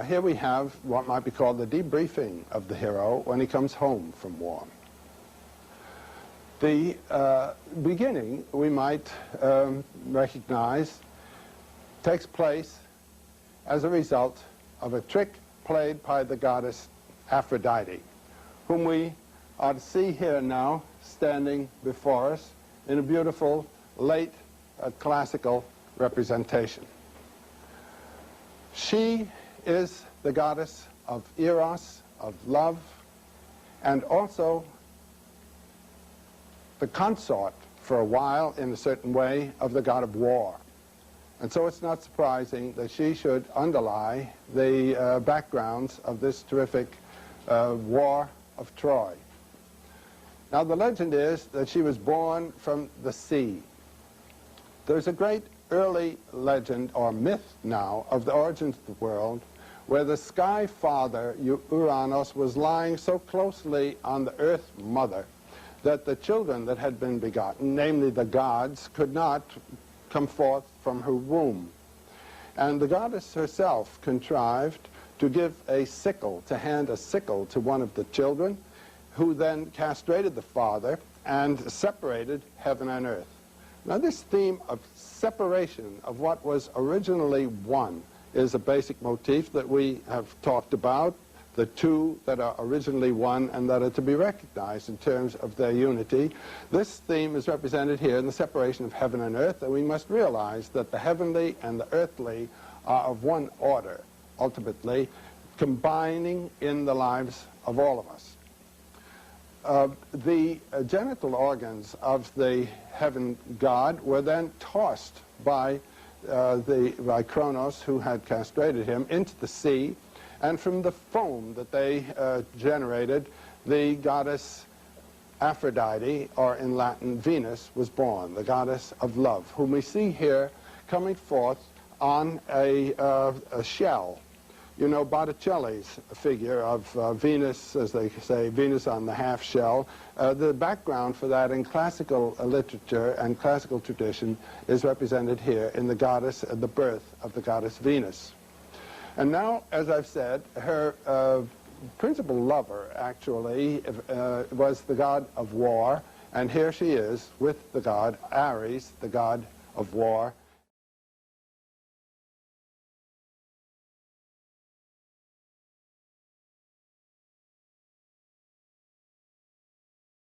here we have what might be called the debriefing of the hero when he comes home from war. The beginning, we might recognize, takes place as a result of a trick played by the goddess Aphrodite, whom we are to see here now standing before us in a beautiful late classical representation. She is the goddess of eros, of love, and also the consort, for a while, in a certain way, of the god of war. And so it's not surprising that she should underlie the backgrounds of this terrific war of Troy. Now, the legend is that she was born from the sea. There's a great early legend, or myth now, of the origins of the world, where the sky father, Uranos, was lying so closely on the earth mother that the children that had been begotten, namely the gods, could not come forth from her womb. And the goddess herself contrived to give a sickle, to hand a sickle to one of the children, who then castrated the father and separated heaven and earth. Now, this theme of separation of what was originally one is a basic motif that we have talked about, the two that are originally one and that are to be recognized in terms of their unity. This theme is represented here in the separation of heaven and earth, and we must realize that the heavenly and the earthly are of one order, ultimately, combining in the lives of all of us. The genital organs of the heaven god were then tossed by Kronos, who had castrated him, into the sea, and from the foam that they generated, the goddess Aphrodite, or in Latin Venus, was born, the goddess of love, whom we see here coming forth on a shell. You know Botticelli's figure of Venus, as they say, Venus on the half shell. The background for that in classical literature and classical tradition is represented here in the goddess, the birth of the goddess Venus. And now, as I've said, her principal lover, actually, was the god of war, and here she is with the god Ares, the god of war,